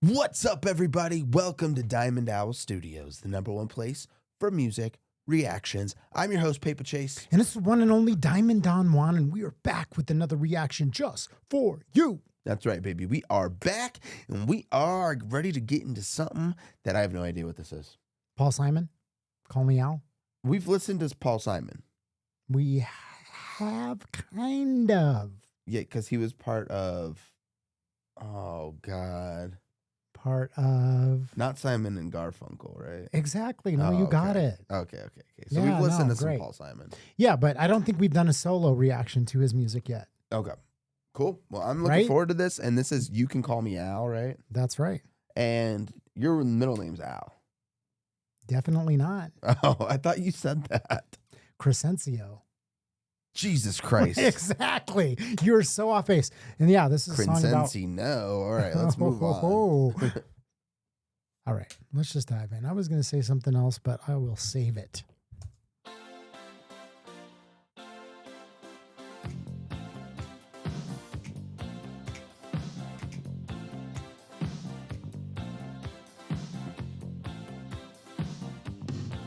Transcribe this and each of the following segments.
What's up, everybody? Welcome to Diamond Owl Studios, the number one place for music reactions. I'm your host, Paper Chase. And it's the one and only Diamond Don Juan, and we are back with another reaction just for you. That's right, baby. We are back, and we are ready to get into something that I have no idea what this is. Paul Simon, Call Me Al. We've listened to Paul Simon. We have kind of. Yeah, because he was part of, oh, God. Part of. Not Simon and Garfunkel, right? Exactly. No, you okay. got it. Okay. So Yeah, we've listened to great. some Paul Simon. Yeah, but I don't think we've done a solo reaction to his music yet. Okay. Cool. Well, I'm looking forward to this, and this is You Can Call Me Al, right? That's right. And your middle name's Al. Definitely not. Oh, I thought you said that. Crescencio. Jesus Christ. Exactly. You're so off base. And yeah, this is a song about... Crescency, no. All right, let's move on. All right, let's just dive in. I was going to say something else, but I will save it.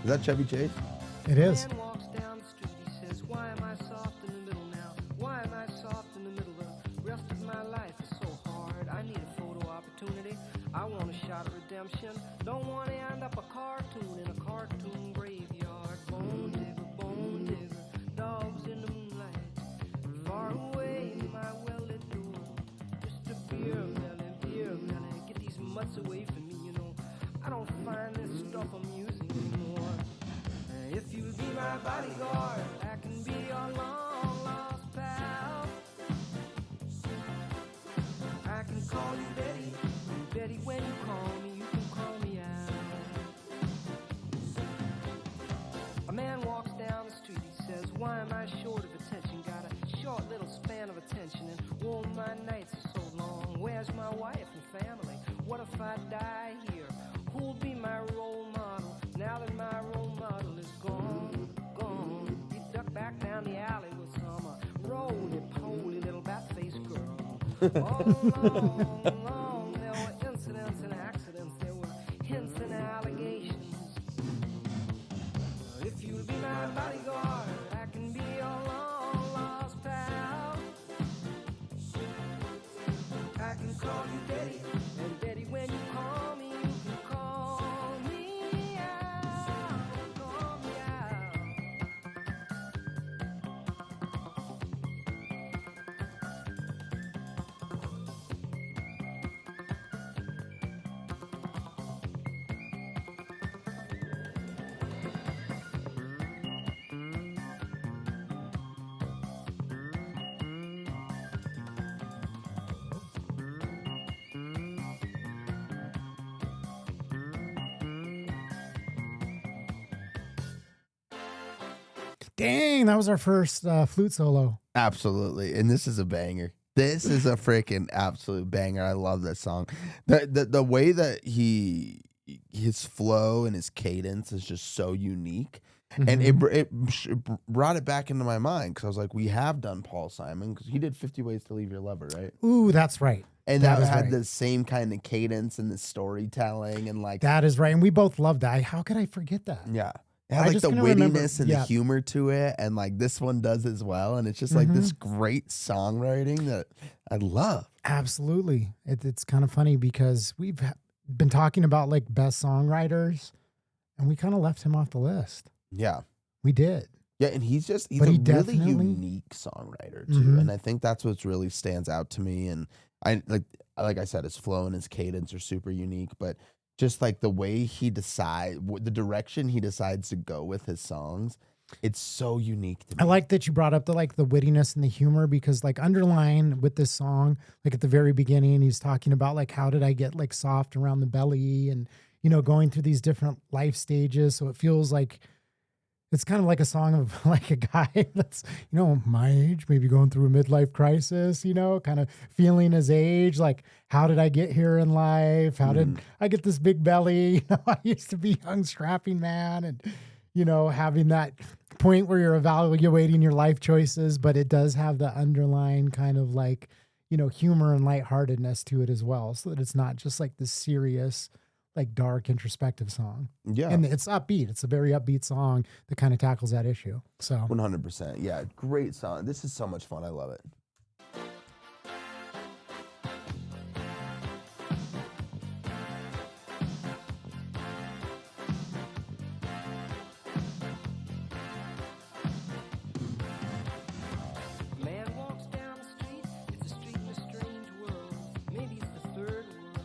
Is that Chevy Chase? It is. Man walks down the street, he says, why am I soft in the middle now? Why am I soft in the middle? The rest of my life is so hard. I need a photo opportunity. I want a shot of redemption. Don't want to end up a cartoon in a cartoon graveyard. Bone digger, dogs in the moonlight. Far away, my well-lit door. Just a beer melon. Get these mutts away from me, you know. I don't find this stuff amusing anymore. If you'll be my bodyguard, I can be your long-lost pal. I can call you Betty, and Betty, when you call me, you can call me out. A man walks down the street, he says, why am I short of attention? Got a short little span of attention, and oh, my nights are so long. Where's my wife and family? What if I die here? Who'll be my role model now that my role model is gone? He ducked back down the alley with some roly-poly little bat-faced girl. All along, there were incidents and accidents, there were hints and allegations. If you'll be my bodyguard, I can be your long-lost pal. I can call you Betty, and Betty, when you call me, you can call me out. Call me out. Dang, that was our first flute solo. Absolutely. And this is a banger. This is a freaking absolute banger. I love this song. The way that his flow and his cadence is just so unique. And it brought it back into my mind because I was like, we have done Paul Simon because he did 50 Ways to Leave Your Lover, right? Ooh, that's right. And that is had right. the same kind of cadence and the storytelling and like That is right. And we both love that. How could I forget that? yeah. It had I like just the couldn't remember- wittiness and the humor to it. And like this one does as well. And it's just like this great songwriting that I love. Absolutely. It's kind of funny because we've been talking about like best songwriters and we kind of left him off the list. Yeah. We did. Yeah. And he's a But really he definitely- unique songwriter too. And I think that's what's really stands out to me. And I like I said, his flow and his cadence are super unique, but just like the way he the direction he decides to go with his songs, it's so unique to me. I like that you brought up the wittiness and the humor because like underlying with this song, like at the very beginning, he's talking about like, how did I get like soft around the belly and, you know, going through these different life stages. So it feels like it's kind of like a song of like a guy that's, you know, my age, maybe going through a midlife crisis, you know, kind of feeling his age. Like, how did I get here in life? How did I get this big belly? You know, I used to be a young, strapping man and, you know, having that point where you're evaluating your life choices, but it does have the underlying kind of like, humor and lightheartedness to it as well, so that it's not just like this serious, like dark introspective song. Yeah. And it's upbeat. It's a very upbeat song that kind of tackles that issue. So 100%. Yeah, great song. This is so much fun. I love it. Man walks down the street, it's a street in a strange world. Maybe it's the third world,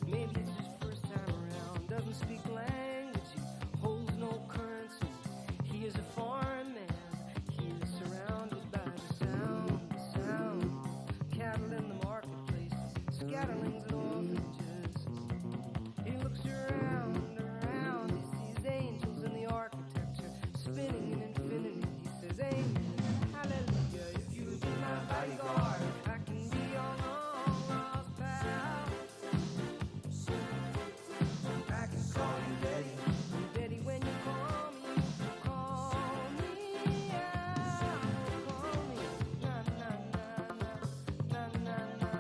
maybe it's his first time around. Doesn't speak language, he holds no currency. He is a foreign man, he is surrounded by the sound. Cattle in the marketplace, scatterlings and orphanages. He looks around, he sees angels in the architecture, spinning in infinity. He says, amen, hallelujah, if you be my bodyguard, I can be your long lost pal. I can call you Betty when you call me out, call me, na na na na, na na na na,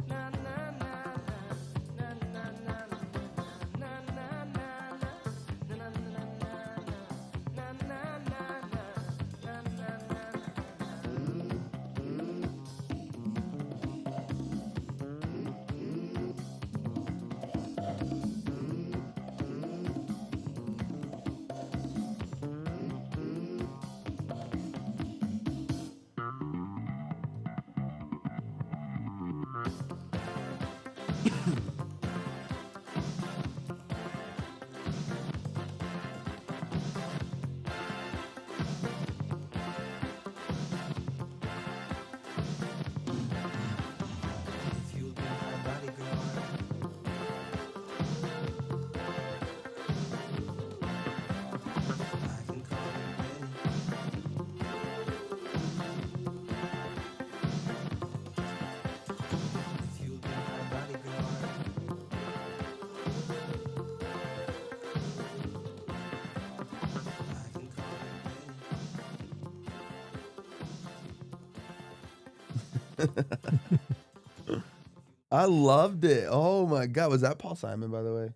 na na na if you'll be my bodyguard, I can call you Betty. If you'll be my bodyguard, I can call you Betty. I loved it. Oh my God. Was that Paul Simon, by the way?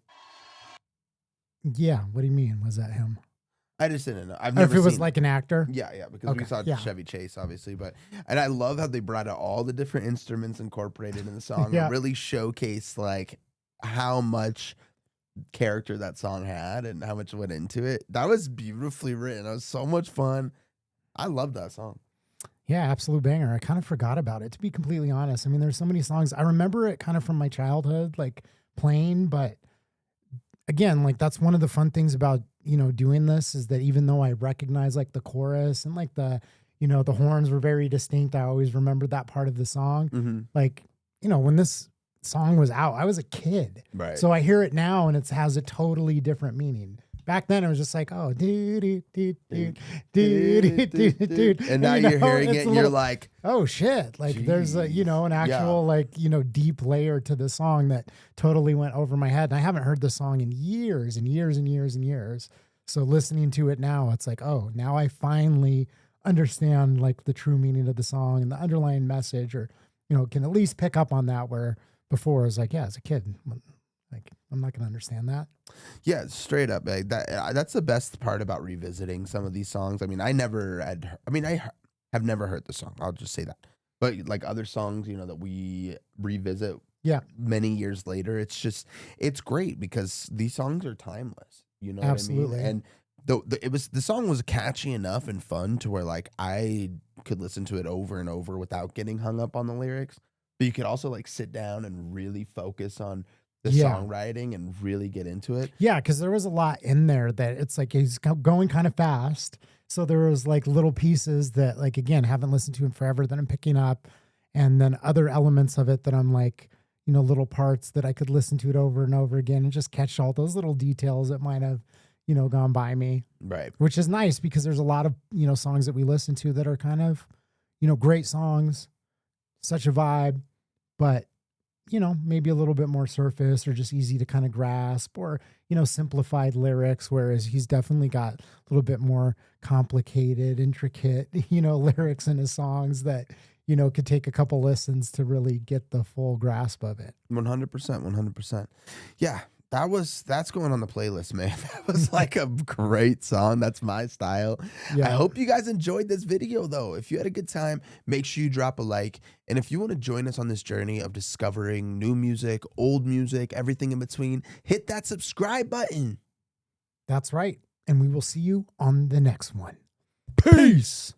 yeah, what do you mean? Was that him? I just didn't know. I've Or never if it was seen like an actor? Yeah, because we Okay, saw yeah. Chevy Chase, obviously, and I love how they brought out all the different instruments incorporated in the song Yeah. and really showcased like how much character that song had and how much went into it. That was beautifully written. It was so much fun. I love that song. Yeah, absolute banger. I kind of forgot about it, to be completely honest. I mean, there's so many songs. I remember it kind of from my childhood, like playing, but again, like that's one of the fun things about, doing this is that even though I recognize like the chorus and like the horns were very distinct, I always remembered that part of the song. Mm-hmm. Like, when this song was out, I was a kid. Right. So I hear it now and it has a totally different meaning. Back then, it was just like, oh, dude, and now you're hearing it and you're like, oh shit. Like there's a, an actual like, deep layer to the song that totally went over my head. And I haven't heard the song in years and years and years and years. So listening to it now, it's like, oh, now I finally understand like the true meaning of the song and the underlying message, or, can at least pick up on that, where before I was like, yeah, as a kid, like, I'm not going to understand that. yeah, straight up. Like, that's the best part about revisiting some of these songs. I mean, I have never heard the song. I'll just say that. But like other songs, that we revisit Yeah. many years later, it's great because these songs are timeless. You know Absolutely. what I mean? And the song was catchy enough and fun to where like I could listen to it over and over without getting hung up on the lyrics. But you could also like sit down and really focus on the Yeah. songwriting and really get into it. Yeah, because there was a lot in there that it's like he's going kind of fast. So there was like little pieces that, like, again, haven't listened to in forever that I'm picking up. And then other elements of it that I'm like, little parts that I could listen to it over and over again and just catch all those little details that might have, gone by me. Right. Which is nice because there's a lot of, songs that we listen to that are kind of, great songs, such a vibe, but maybe a little bit more surface or just easy to kind of grasp, or, simplified lyrics. Whereas he's definitely got a little bit more complicated, intricate, lyrics in his songs that, could take a couple listens to really get the full grasp of it. 100%, 100%. Yeah, that's going on the playlist, man. That was like a great song. That's my style. Yeah. I hope you guys enjoyed this video, though. If you had a good time, make sure you drop a like. And if you want to join us on this journey of discovering new music, old music, everything in between, hit that subscribe button. That's right. And we will see you on the next one. Peace.